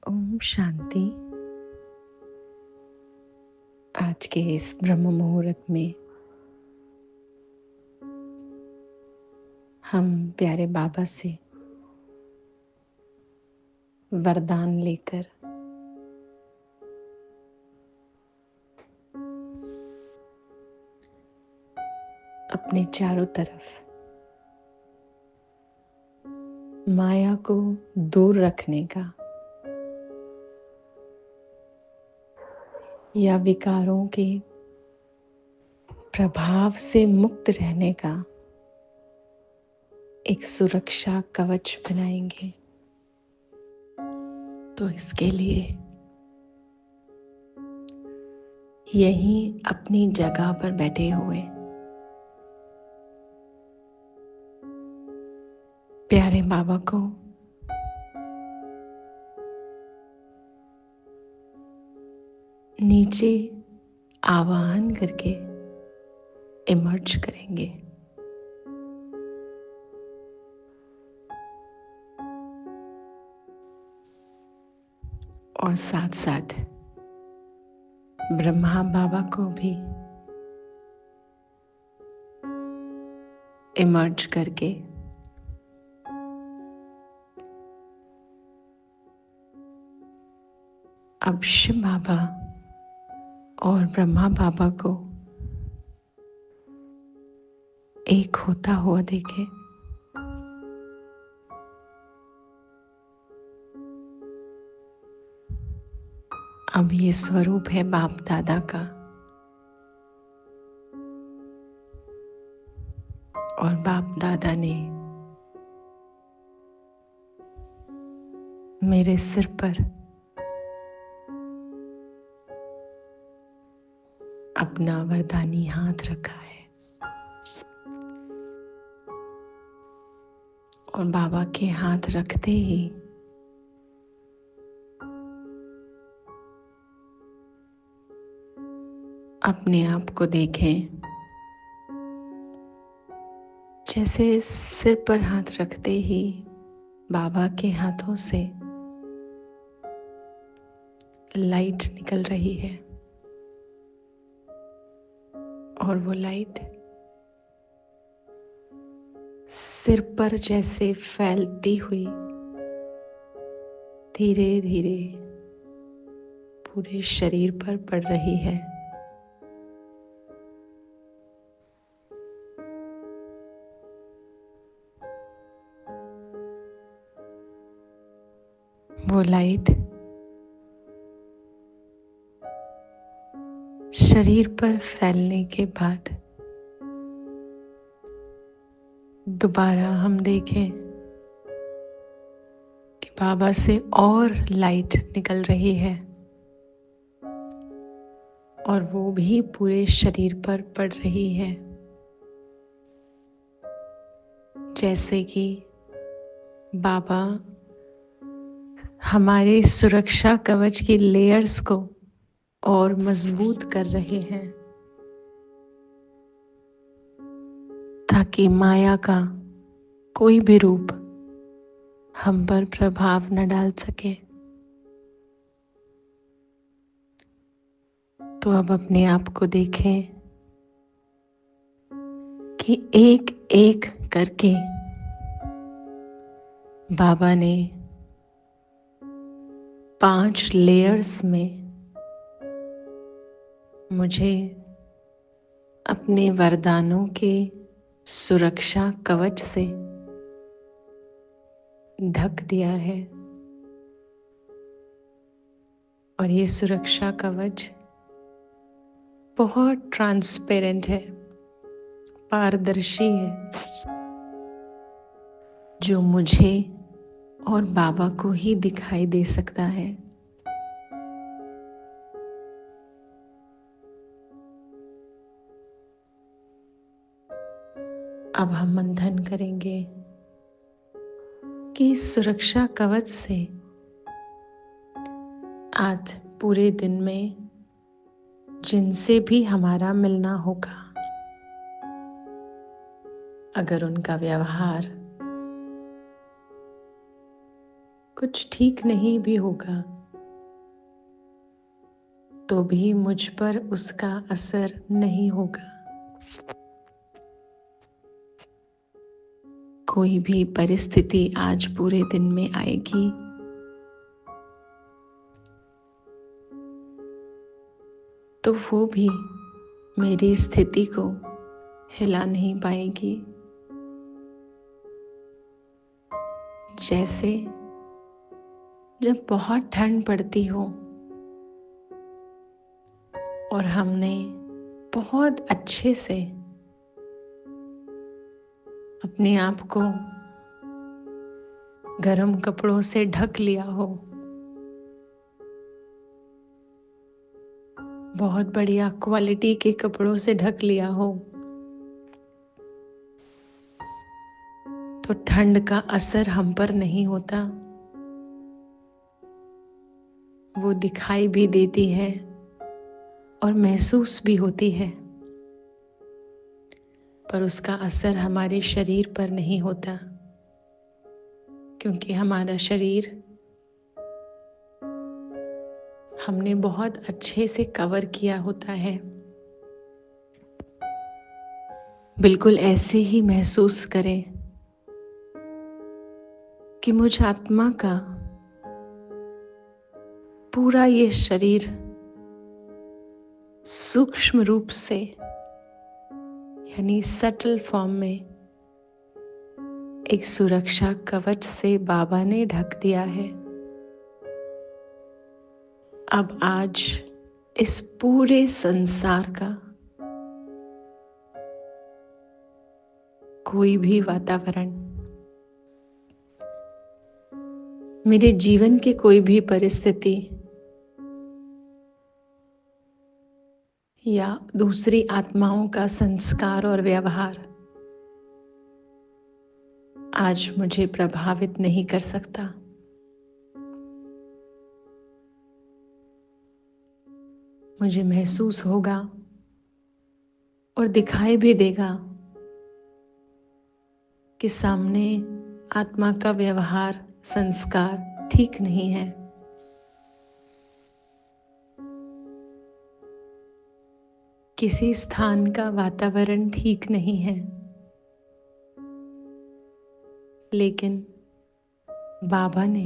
ओम शांति। आज के इस ब्रह्म मुहूर्त में हम प्यारे बाबा से वरदान लेकर अपने चारों तरफ माया को दूर रखने का या विकारों के प्रभाव से मुक्त रहने का एक सुरक्षा कवच बनाएंगे। तो इसके लिए यहीं अपनी जगह पर बैठे हुए प्यारे बाबा को नीचे आवाहन करके इमर्ज करेंगे। और साथ साथ ब्रह्मा बाबा को भी इमर्ज करके अब शिव बाबा और ब्रह्मा बाबा को एक होता हुआ देखें। अब ये स्वरूप है बाप दादा का, और बाप दादा ने मेरे सिर पर अपना वरदानी हाथ रखा है। और बाबा के हाथ रखते ही अपने आप को देखें, जैसे सिर पर हाथ रखते ही बाबा के हाथों से लाइट निकल रही है, और वो लाइट सिर पर जैसे फैलती हुई धीरे धीरे पूरे शरीर पर पड़ रही है। वो लाइट शरीर पर फैलने के बाद दोबारा हम देखें कि बाबा से और लाइट निकल रही है, और वो भी पूरे शरीर पर पड़ रही है, जैसे कि बाबा हमारे सुरक्षा कवच की लेयर्स को और मजबूत कर रहे हैं, ताकि माया का कोई भी रूप हम पर प्रभाव न डाल सके। तो अब अपने आप को देखें कि एक एक करके बाबा ने 5 लेयर्स में मुझे अपने वरदानों के सुरक्षा कवच से ढक दिया है। और ये सुरक्षा कवच बहुत ट्रांसपेरेंट है, पारदर्शी है, जो मुझे और बाबा को ही दिखाई दे सकता है। अब हम मंथन करेंगे कि इस सुरक्षा कवच से आज पूरे दिन में जिनसे भी हमारा मिलना होगा, अगर उनका व्यवहार कुछ ठीक नहीं भी होगा तो भी मुझ पर उसका असर नहीं होगा। कोई भी परिस्थिति आज पूरे दिन में आएगी तो वो भी मेरी स्थिति को हिला नहीं पाएगी। जैसे जब बहुत ठंड पड़ती हो और हमने बहुत अच्छे से अपने आप को गर्म कपड़ों से ढक लिया हो, बहुत बढ़िया क्वालिटी के कपड़ों से ढक लिया हो, तो ठंड का असर हम पर नहीं होता। वो दिखाई भी देती है और महसूस भी होती है, पर उसका असर हमारे शरीर पर नहीं होता, क्योंकि हमारा शरीर हमने बहुत अच्छे से कवर किया होता है। बिल्कुल ऐसे ही महसूस करें कि मुझ आत्मा का पूरा ये शरीर सूक्ष्म रूप से यानी सटल फॉर्म में एक सुरक्षा कवच से बाबा ने ढक दिया है। अब आज इस पूरे संसार का कोई भी वातावरण, मेरे जीवन की कोई भी परिस्थिति या दूसरी आत्माओं का संस्कार और व्यवहार आज मुझे प्रभावित नहीं कर सकता। मुझे महसूस होगा और दिखाई भी देगा कि सामने आत्मा का व्यवहार, संस्कार ठीक नहीं है। किसी स्थान का वातावरण ठीक नहीं है, लेकिन बाबा ने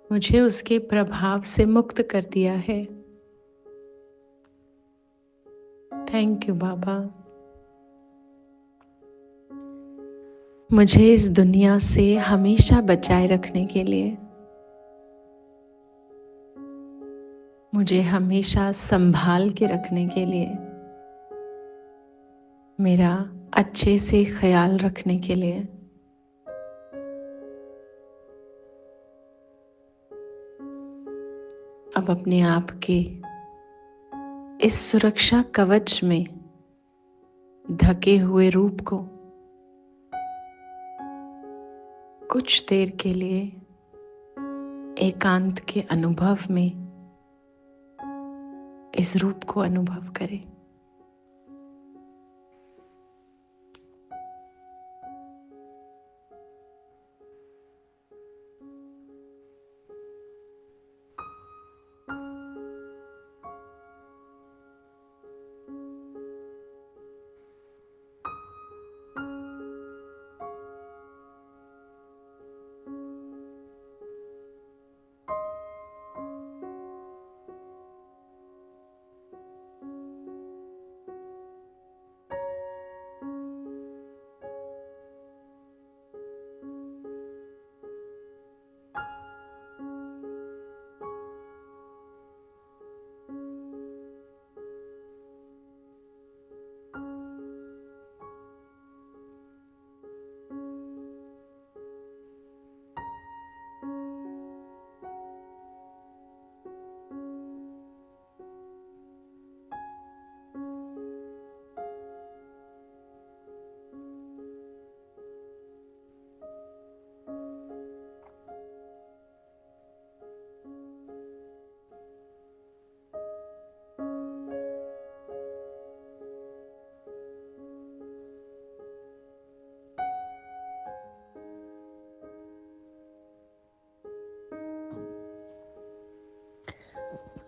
मुझे उसके प्रभाव से मुक्त कर दिया है। थैंक यू बाबा। मुझे इस दुनिया से हमेशा बचाए रखने के लिए, मुझे हमेशा संभाल के रखने के लिए, मेरा अच्छे से ख्याल रखने के लिए अब अपने आप के इस सुरक्षा कवच में ढके हुए रूप को कुछ देर के लिए एकांत के अनुभव में इस रूप को अनुभव करें।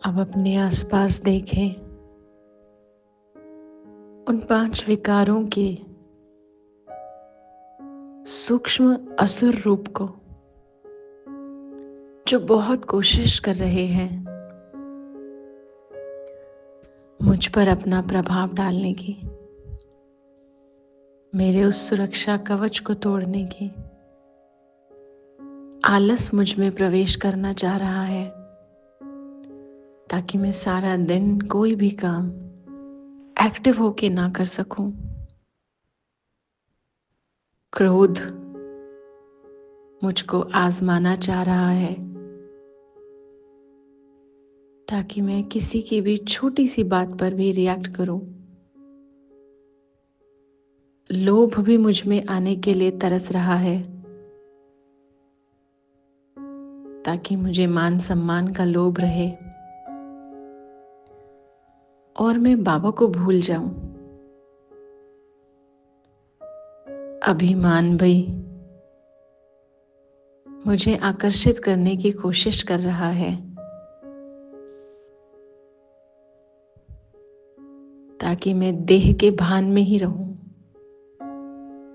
अब अपने आसपास देखें उन 5 विकारों के सूक्ष्म असुर रूप को जो बहुत कोशिश कर रहे हैं मुझ पर अपना प्रभाव डालने की, मेरे उस सुरक्षा कवच को तोड़ने की। आलस मुझ में प्रवेश करना चाह रहा है ताकि मैं सारा दिन कोई भी काम एक्टिव होके ना कर सकूं। क्रोध मुझको आजमाना चाह रहा है ताकि मैं किसी की भी छोटी सी बात पर भी रिएक्ट करूं। लोभ भी मुझ में आने के लिए तरस रहा है ताकि मुझे मान सम्मान का लोभ रहे और मैं बाबा को भूल जाऊं। अभिमान भी मुझे आकर्षित करने की कोशिश कर रहा है ताकि मैं देह के भान में ही रहूं,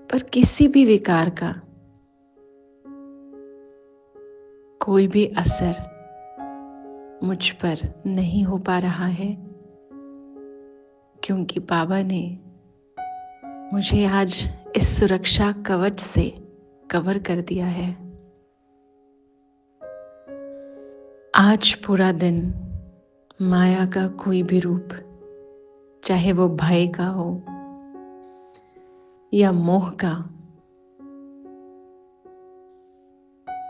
पर किसी भी विकार का कोई भी असर मुझ पर नहीं हो पा रहा है, क्योंकि बाबा ने मुझे आज इस सुरक्षा कवच से कवर कर दिया है। आज पूरा दिन माया का कोई भी रूप, चाहे वो भय का हो या मोह का,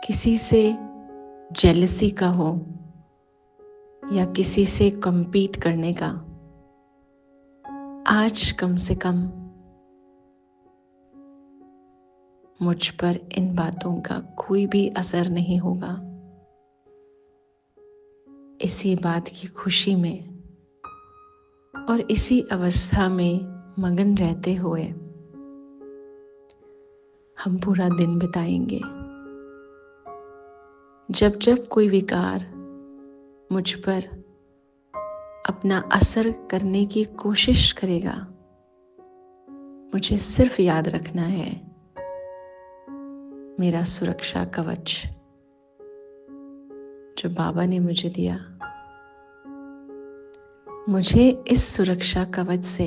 किसी से जेलसी का हो या किसी से compete करने का, आज कम से कम मुझ पर इन बातों का कोई भी असर नहीं होगा। इसी बात की खुशी में और इसी अवस्था में मगन रहते हुए हम पूरा दिन बिताएंगे। जब जब कोई विकार मुझ पर अपना असर करने की कोशिश करेगा, मुझे सिर्फ याद रखना है मेरा सुरक्षा कवच जो बाबा ने मुझे दिया। मुझे इस सुरक्षा कवच से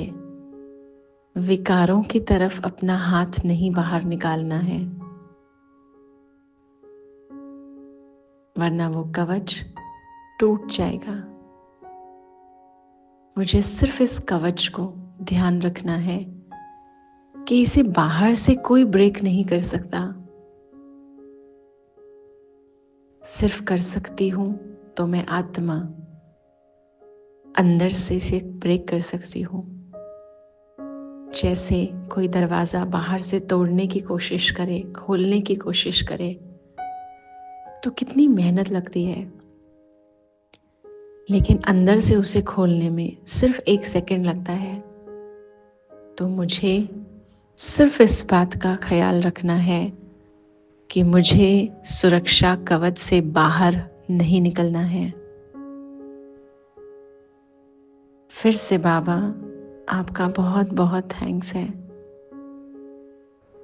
विकारों की तरफ अपना हाथ नहीं बाहर निकालना है, वरना वो कवच टूट जाएगा। मुझे सिर्फ इस कवच को ध्यान रखना है कि इसे बाहर से कोई ब्रेक नहीं कर सकता। सिर्फ कर सकती हूं तो मैं आत्मा अंदर से इसे ब्रेक कर सकती हूं। जैसे कोई दरवाजा बाहर से तोड़ने की कोशिश करे, खोलने की कोशिश करे तो कितनी मेहनत लगती है, लेकिन अंदर से उसे खोलने में सिर्फ 1 सेकंड लगता है। तो मुझे सिर्फ इस बात का ख्याल रखना है कि मुझे सुरक्षा कवच से बाहर नहीं निकलना है। फिर से बाबा, आपका बहुत बहुत थैंक्स है,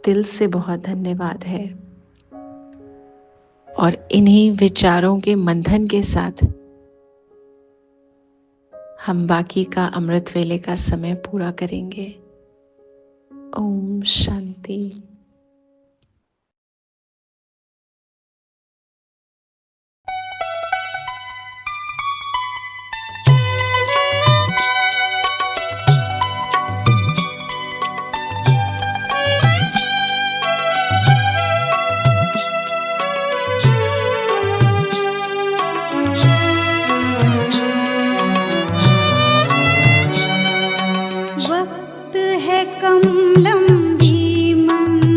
दिल से बहुत धन्यवाद है। और इन्हीं विचारों के मंथन के साथ हम बाकी का अमृत वेले का समय पूरा करेंगे। ओम शांति। वक्त है कम लंबी मंजिल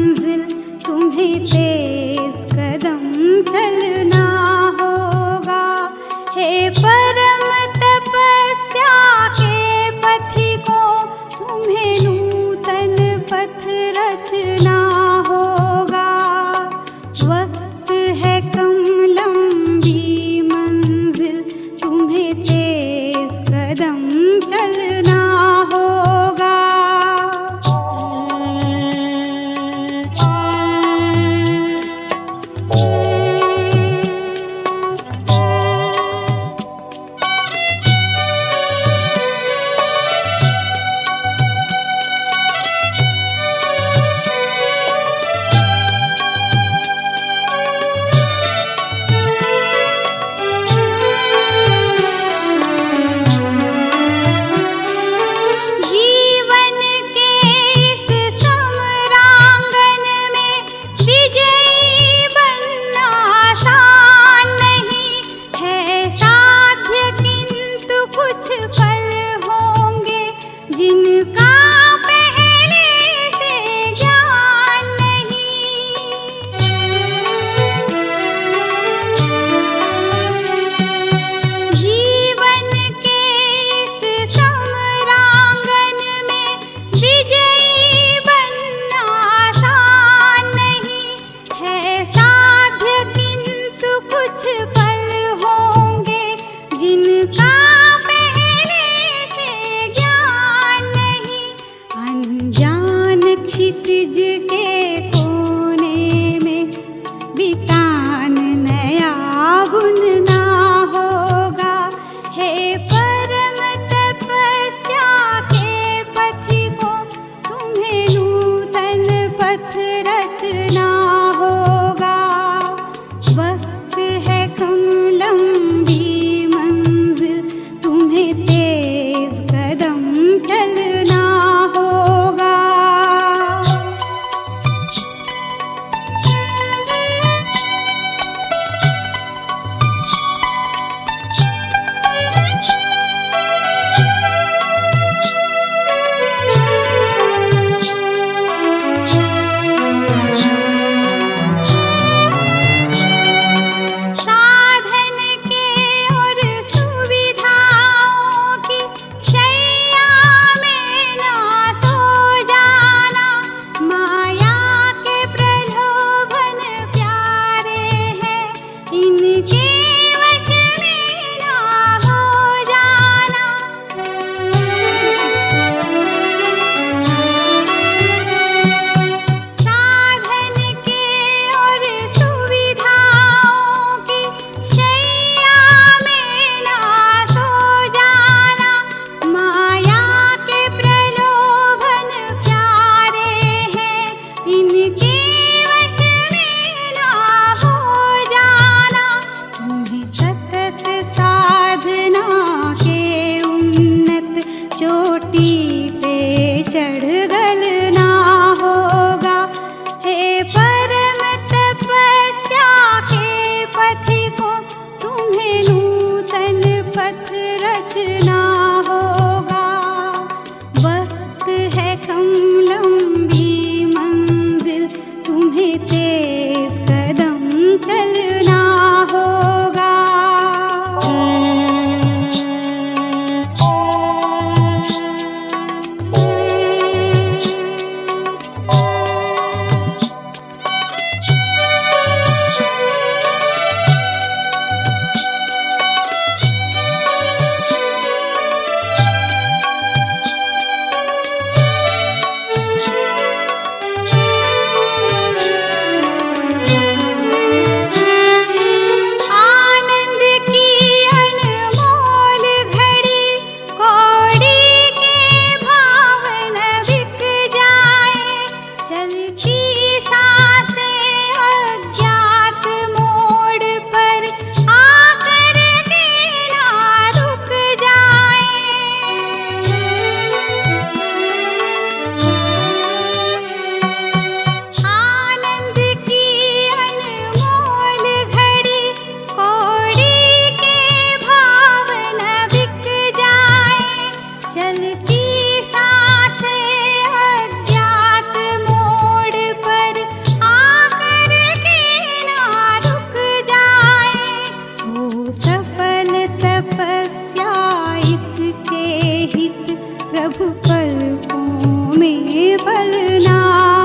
सफल तपस्या इसके हित प्रभु कल्पों में बलना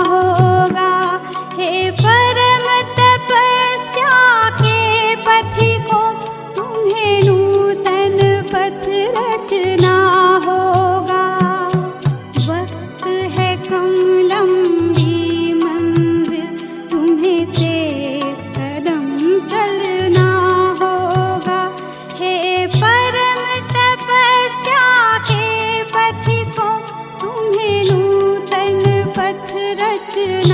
होगा। हे परम तपस्या के पथिकों, तुम्हें नूतन पथ रचना होगा। वक्त है कम लंबी मंजिल, तुम्हें तेज कदम चलना होगा। हे परम तपस्या के पथिकों, तुम्हें नूतन पथ रचना